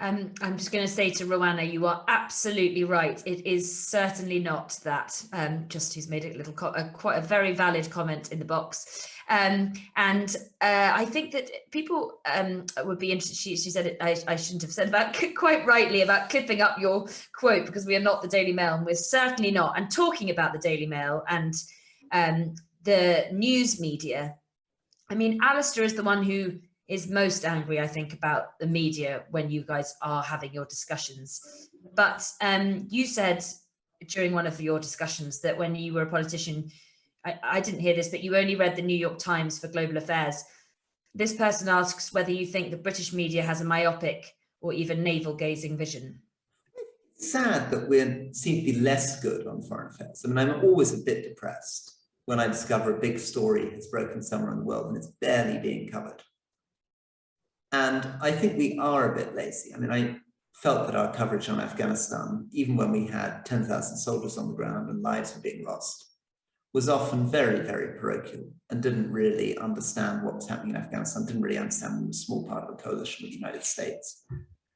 I'm just going to say to Rowana, you are absolutely right. It is certainly not that. Just who's made a little, quite a very valid comment in the box. I think that people would be interested. She said it, I shouldn't have said about, quite rightly, about clipping up your quote, because we are not the Daily Mail, and we're certainly not. And talking about the Daily Mail and the news media, I mean, Alistair is the one who is most angry, I think, about the media when you guys are having your discussions. But you said during one of your discussions that when you were a politician, I didn't hear this, but you only read the New York Times for global affairs. This person asks whether you think the British media has a myopic or even navel-gazing vision. It's sad that we seem to be less good on foreign affairs. I mean, I'm always a bit depressed when I discover a big story has broken somewhere in the world and it's barely being covered. And I think we are a bit lazy. I mean, I felt that our coverage on Afghanistan, even when we had 10,000 soldiers on the ground and lives were being lost, was often very, very parochial and didn't really understand what was happening in Afghanistan, didn't really understand we were a small part of a coalition with the United States.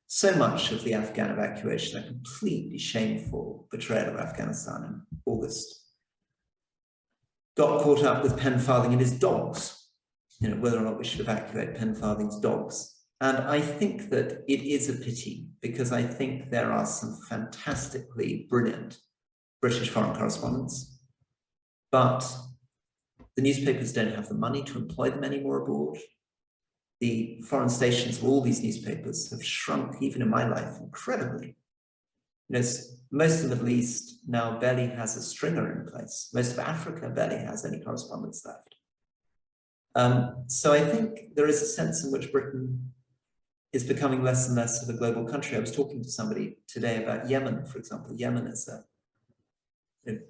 So much of the Afghan evacuation, a completely shameful betrayal of Afghanistan in August, got caught up with Penfarthing and his dogs. You know, whether or not we should evacuate Penfarthing's dogs. And I think that it is a pity, because I think there are some fantastically brilliant British foreign correspondents, but the newspapers don't have the money to employ them anymore abroad. The foreign stations of all these newspapers have shrunk, even in my life, incredibly. You know, most of the Middle East now barely has a stringer in place. Most of Africa barely has any correspondents left. So I think there is a sense in which Britain is becoming less and less of a global country. I was talking to somebody today about Yemen, for example. Yemen is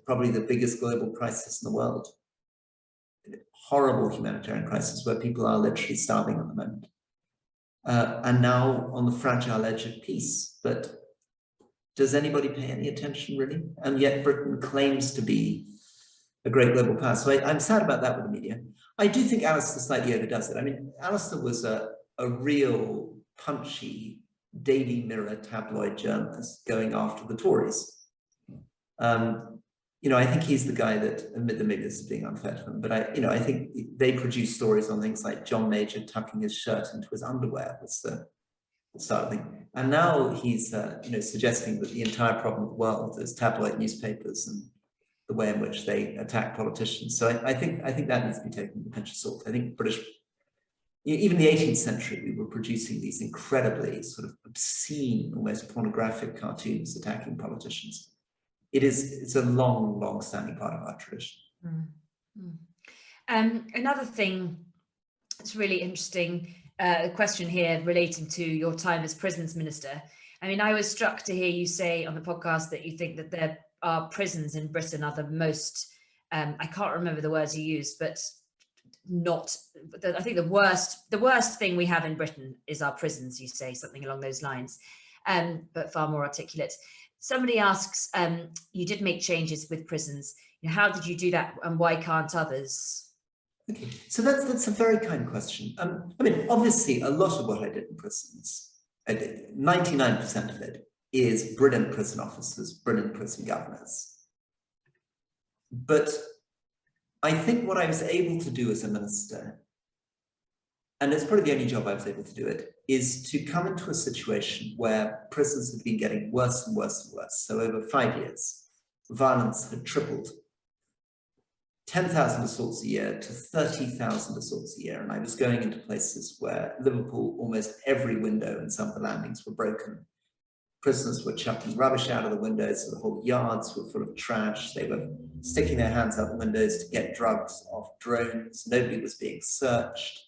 probably the biggest global crisis in the world. A horrible humanitarian crisis where people are literally starving at the moment. And now on the fragile edge of peace. But does anybody pay any attention, really? And yet Britain claims to be a great global power. So I'm sad about that with the media. I do think Alistair slightly overdoes it. I mean, Alistair was a real punchy Daily Mirror tabloid journalist going after the Tories. You know, I think he's the guy that, admit that maybe this is being unfair to him, but I think they produce stories on things like John Major tucking his shirt into his underwear was the sort of thing. And now he's, suggesting that the entire problem of the world is tabloid newspapers and the way in which they attack politicians. So I think that needs to be taken with a pinch of salt. I think British, even in the 18th century, we were producing these incredibly sort of obscene, almost pornographic cartoons attacking politicians. It's a long-standing part of our tradition. Another thing that's really interesting, a question here relating to your time as prisons minister. I mean, I was struck to hear you say on the podcast that you think that there our prisons in Britain are the most, I can't remember the words you used, but I think the worst thing we have in Britain is our prisons, you say, something along those lines, but far more articulate. Somebody asks, you did make changes with prisons. You know, how did you do that and why can't others? Okay, so that's a very kind question. I mean, obviously a lot of what I did in prisons, I did 99% of it, is brilliant prison officers, brilliant prison governors. But I think what I was able to do as a minister, and it's probably the only job I was able to do it, is to come into a situation where prisons had been getting worse and worse and worse. So over 5 years, violence had tripled. 10,000 assaults a year to 30,000 assaults a year. And I was going into places where Liverpool, almost every window in some of the landings were broken. Prisoners were chucking rubbish out of the windows, so the whole yards were full of trash. They were sticking their hands out the windows to get drugs off drones. Nobody was being searched.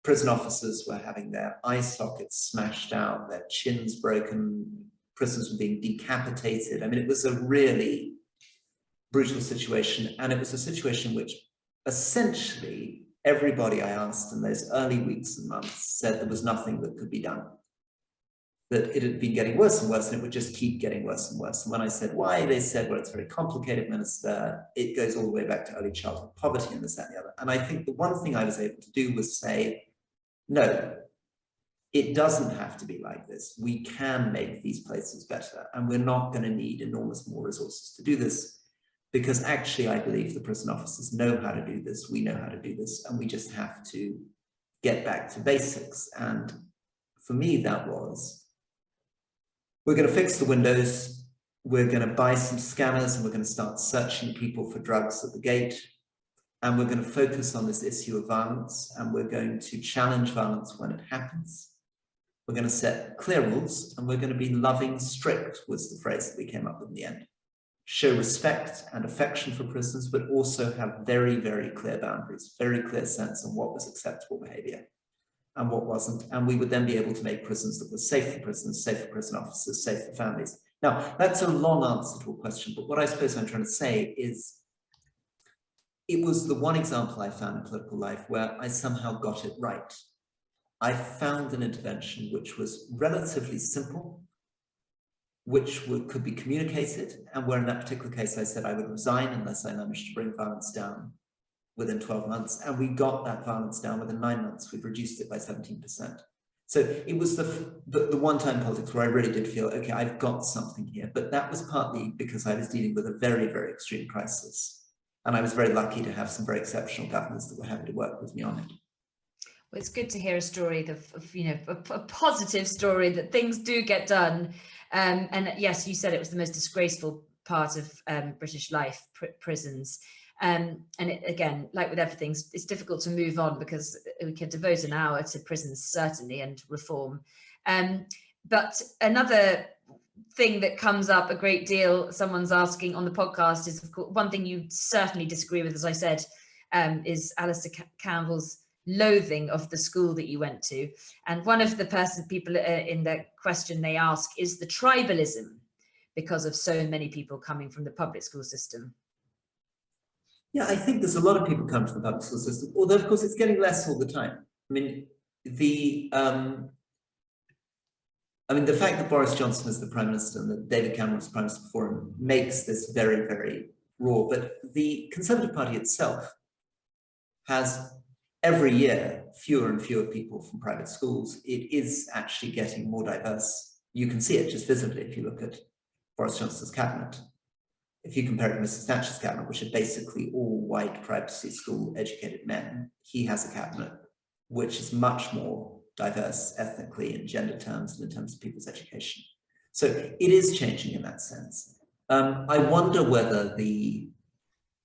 Prison officers were having their eye sockets smashed out, their chins broken. Prisoners were being decapitated. I mean, it was a really brutal situation. And it was a situation which essentially everybody I asked in those early weeks and months said there was nothing that could be done. That it had been getting worse and worse, and it would just keep getting worse and worse. And when I said why, they said, well, it's very complicated, Minister. It goes all the way back to early childhood poverty and this, that, and the other. And I think the one thing I was able to do was say, no, it doesn't have to be like this. We can make these places better, and we're not going to need enormous more resources to do this, because actually I believe the prison officers know how to do this, we know how to do this, and we just have to get back to basics. And for me, that was, we're going to fix the windows, we're going to buy some scanners, and we're going to start searching people for drugs at the gate, and we're going to focus on this issue of violence, and we're going to challenge violence when it happens. We're going to set clear rules, and we're going to be loving strict, was the phrase that we came up with in the end. Show respect and affection for prisoners, but also have very, very clear boundaries, very clear sense of what was acceptable behavior and what wasn't. And we would then be able to make prisons that were safe for prisoners, safe for prison officers, safe for families. Now, that's a long answer to a question, but what I suppose I'm trying to say is, it was the one example I found in political life where I somehow got it right. I found an intervention which was relatively simple, which could be communicated, and where in that particular case I said I would resign unless I managed to bring violence down within 12 months, and we got that violence down within 9 months. We've reduced it by 17%. So it was the one-time politics where I really did feel, okay, I've got something here, but that was partly because I was dealing with a very, very extreme crisis. And I was very lucky to have some very exceptional governors that were happy to work with me on it. Well, it's good to hear a story of you know, a positive story that things do get done. And yes, you said it was the most disgraceful part of British life, prisons. And again, like with everything, it's difficult to move on because we could devote an hour to prisons, certainly, and reform. But another thing that comes up a great deal, someone's asking on the podcast, is of course, one thing you certainly disagree with, as I said, is Alistair Campbell's loathing of the school that you went to. And one of the people in the question they ask is the tribalism, because of so many people coming from the public school system. Yeah, I think there's a lot of people coming from the public school system, although of course it's getting less all the time. I mean, the fact that Boris Johnson is the Prime Minister and that David Cameron was Prime Minister before him makes this very, very raw. But the Conservative Party itself has every year fewer and fewer people from private schools. It is actually getting more diverse. You can see it just visibly if you look at Boris Johnson's cabinet. If you compare it to Mrs. Thatcher's cabinet, which are basically all white private school educated men, he has a cabinet which is much more diverse ethnically in gender terms and in terms of people's education. So it is changing in that sense. I wonder whether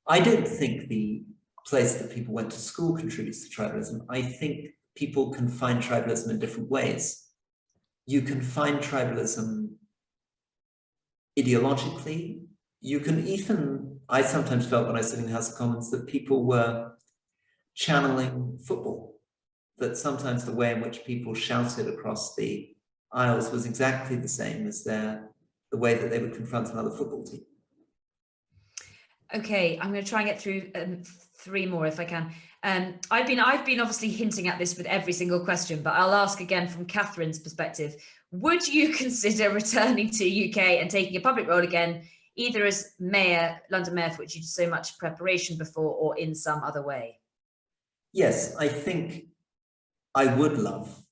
I don't think the place that people went to school contributes to tribalism. I think people can find tribalism in different ways. You can find tribalism ideologically. You can even, I sometimes felt when I was sitting in the House of Commons that people were channeling football, that sometimes the way in which people shouted across the aisles was exactly the same as the way that they would confront another football team. Okay, I'm going to try and get through 3 more if I can. I've been obviously hinting at this with every single question, but I'll ask again from Catherine's perspective. Would you consider returning to UK and taking a public role again, either as mayor, London mayor, for which you did so much preparation before, or in some other way? Yes, I think I would love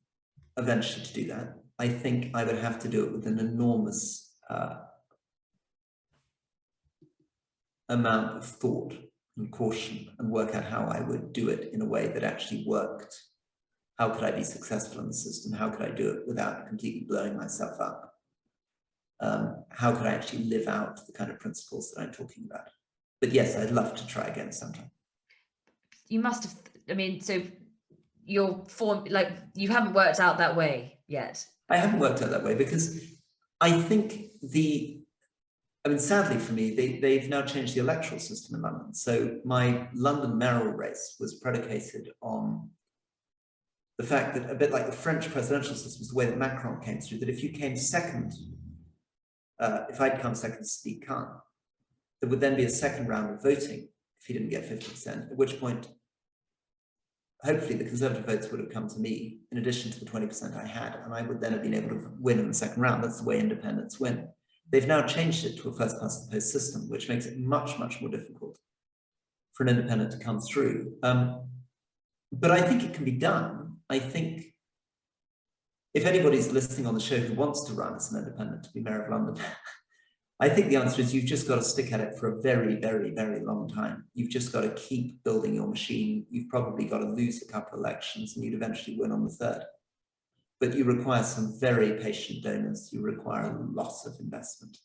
eventually to do that. I think I would have to do it with an enormous amount of thought and caution, and work out how I would do it in a way that actually worked. How could I be successful in the system? How could I do it without completely blowing myself up? How could I actually live out the kind of principles that I'm talking about? But yes, I'd love to try again sometime. You must have, I mean, so your form, like, you haven't worked out that way yet. I haven't worked out that way because I think sadly for me, they've now changed the electoral system in London. So my London mayoral race was predicated on the fact that, a bit like the French presidential system, was the way that Macron came through, that if you came second, if I'd come second to Sadiq Khan, there would then be a second round of voting if he didn't get 50%, at which point, hopefully the Conservative votes would have come to me in addition to the 20% I had, and I would then have been able to win in the second round. That's the way independents win. They've now changed it to a first past the post system, which makes it much, much more difficult for an independent to come through. But I think it can be done. I think if anybody's listening on the show who wants to run as an independent to be Mayor of London, I think the answer is you've just got to stick at it for a very, very, very long time. You've just got to keep building your machine. You've probably got to lose a couple of elections and you'd eventually win on the third. But you require some very patient donors. You require lots of investment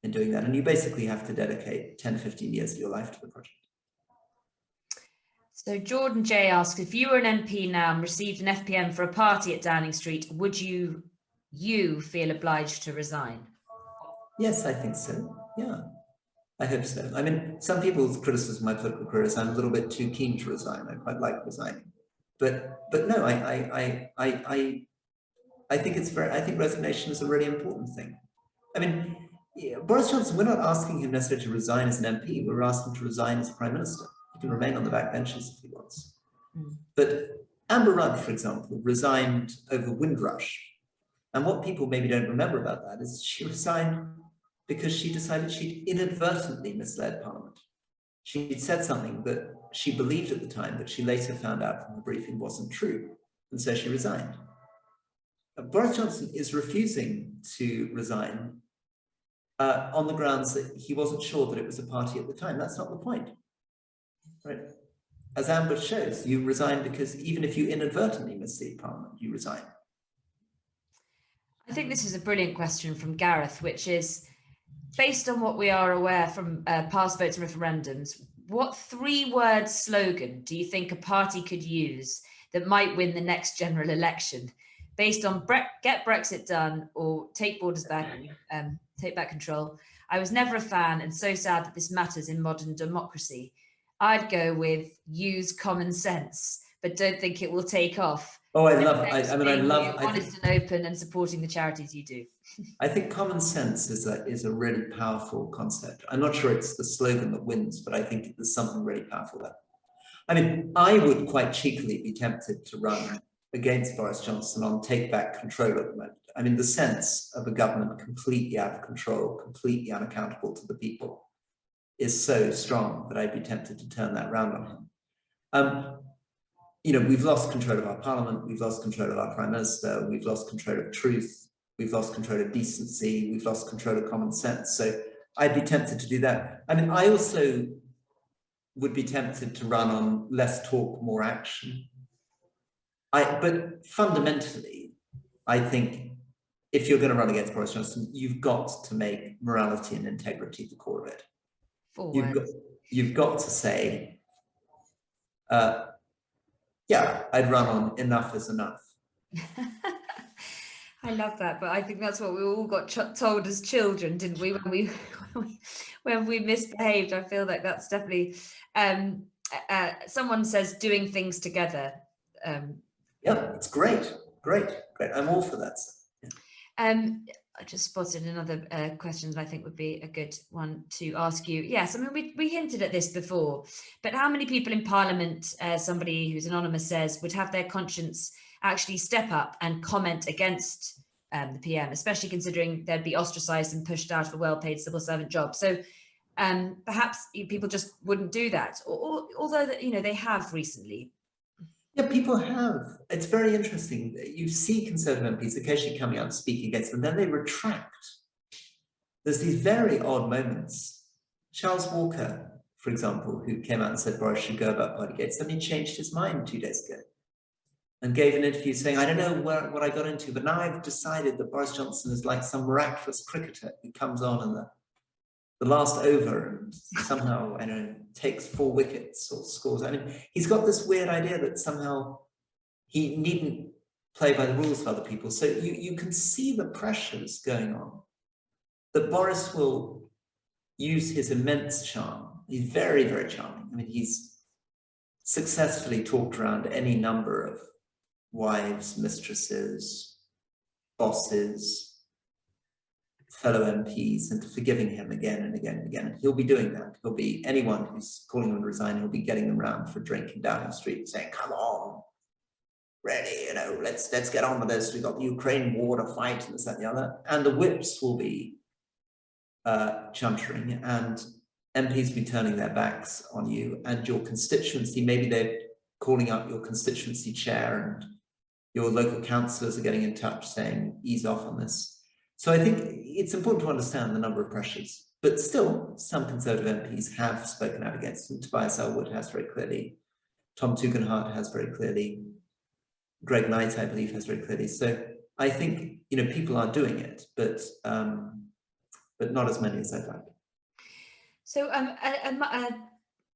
in doing that. And you basically have to dedicate 10, 15 years of your life to the project. So Jordan J asks, if you were an MP now and received an FPM for a party at Downing Street, would you feel obliged to resign? Yes, I think so. Yeah, I hope so. I mean, some people's criticism of my political career is I'm a little bit too keen to resign. I quite like resigning, but no, I think it's very. I think resignation is a really important thing. I mean, yeah, Boris Johnson, we're not asking him necessarily to resign as an MP. We're asking him to resign as Prime Minister. He can remain on the back benches if he wants. But Amber Rudd, for example, resigned over Windrush. And what people maybe don't remember about that is she resigned because she decided she'd inadvertently misled Parliament. She'd said something that she believed at the time, but she later found out from the briefing wasn't true. And so she resigned. Boris Johnson is refusing to resign on the grounds that he wasn't sure that it was a party at the time. That's not the point. Right? As Amber shows, you resign because even if you inadvertently mislead Parliament, you resign. I think this is a brilliant question from Gareth, which is, based on what we are aware from past votes and referendums, what 3-word slogan do you think a party could use that might win the next general election? Based on get Brexit done or take borders back, take back control. I was never a fan and so sad that this matters in modern democracy. I'd go with use common sense, but don't think it will take off. Oh, I love, I mean, I love. Honest and open and supporting the charities you do. I think common sense is a really powerful concept. I'm not sure it's the slogan that wins, but I think there's something really powerful there. I mean, I would quite cheekily be tempted to run against Boris Johnson on take back control at the moment. I mean, the sense of a government completely out of control, completely unaccountable to the people is so strong that I'd be tempted to turn that round on him. You know, we've lost control of our parliament, we've lost control of our prime minister, we've lost control of truth, we've lost control of decency, we've lost control of common sense. So I'd be tempted to do that. I mean, I also would be tempted to run on less talk, more action. But fundamentally, I think if you're going to run against Boris Johnson, you've got to make morality and integrity the core of it. You've got to say, yeah, I'd run on enough is enough. I love that, but I think that's what we all got told as children, didn't we? When we misbehaved, I feel like that's definitely. Someone says doing things together. Yeah, it's great. I'm all for that. Yeah. I just spotted another question that I think would be a good one to ask you. Yes, I mean, we hinted at this before, but how many people in Parliament, somebody who's anonymous says, would have their conscience actually step up and comment against the PM, especially considering they'd be ostracised and pushed out of a well-paid civil servant job? So perhaps people just wouldn't do that, although they have recently. Yeah, people have. It's very interesting. You see Conservative MPs occasionally coming out and speaking against them, then they retract. There's these very odd moments. Charles Walker, for example, who came out and said Boris should go about Partygate, suddenly changed his mind 2 days ago and gave an interview saying, I don't know what I got into, but now I've decided that Boris Johnson is like some miraculous cricketer who comes on in the last over and somehow, I don't know, takes 4 wickets or scores. I mean, he's got this weird idea that somehow he needn't play by the rules for other people. So you can see the pressures going on, that Boris will use his immense charm. He's very, very charming. I mean, he's successfully talked around any number of wives, mistresses, bosses, fellow MPs into forgiving him again and again and again. And he'll be doing that. He'll be, anyone who's calling him to resign, he'll be getting them round for a drink in Downing Street saying, come on, ready, let's get on with this. We've got the Ukraine war to fight and this, that, and the other. And the whips will be chuntering and MPs will be turning their backs on you and your constituency. Maybe they're calling up your constituency chair and Your local councillors are getting in touch saying, ease off on this. So I think it's important to understand the number of pressures, but still some Conservative MPs have spoken out against them. Tobias Ellwood has very clearly, Tom Tugendhat has very clearly, Greg Knight, I believe, has very clearly. So I think, you know, people are doing it, but not as many as I'd like. So a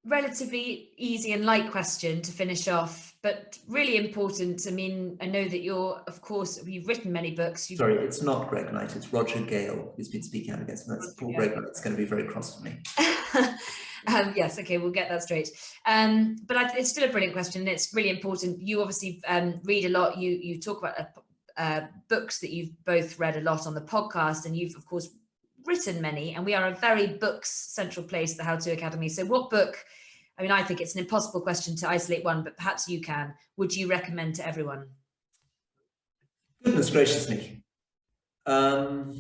relatively easy and light question to finish off, but really important. I mean, I know that you're, of course, you've written many books. Sorry, it's not Greg Knight, it's Roger Gale who's been speaking out against me. That's Paul Greg Knight's going to be very cross with me. Yes, okay, we'll get that straight. But it's still a brilliant question, and it's really important. You obviously read a lot. You talk about books that you've both read a lot on the podcast, and you've, of course, written many, and we are a very books central place, the How To Academy. So what book, I mean, I think it's an impossible question to isolate one, but perhaps you can, would you recommend to everyone? Goodness gracious me. Well,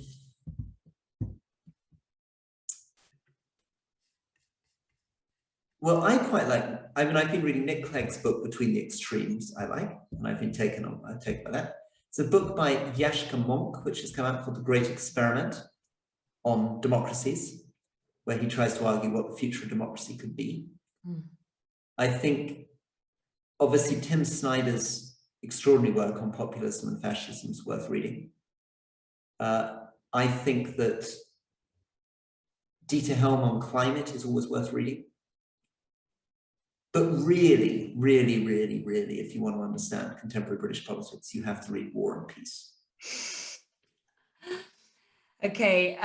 I quite like, I mean, I've been reading Nick Clegg's book, Between the Extremes, I like, and I've been taken by that. It's a book by Yashka Monk, which has come out called The Great Experiment, on democracies, where he tries to argue what the future of democracy could be. I think, obviously, Tim Snyder's extraordinary work on populism and fascism is worth reading. I think that Dieter Helm on climate is always worth reading. But really, really, really, really, if you want to understand contemporary British politics, you have to read War and Peace. Okay,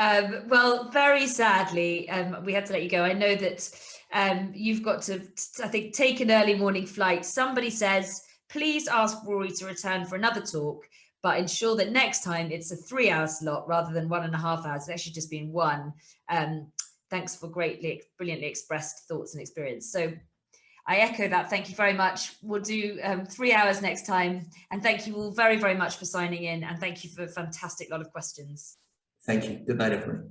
well, very sadly, we had to let you go. I know that you've got to, I think, take an early morning flight. Somebody says, please ask Rory to return for another talk, but ensure that next time it's a 3-hour slot rather than 1.5 hours. It's actually just been 1. Thanks for brilliantly expressed thoughts and experience. So I echo that. Thank you very much. We'll do 3 hours next time. And thank you all very, very much for signing in. And thank you for a fantastic lot of questions. Thank you. Good night, everyone.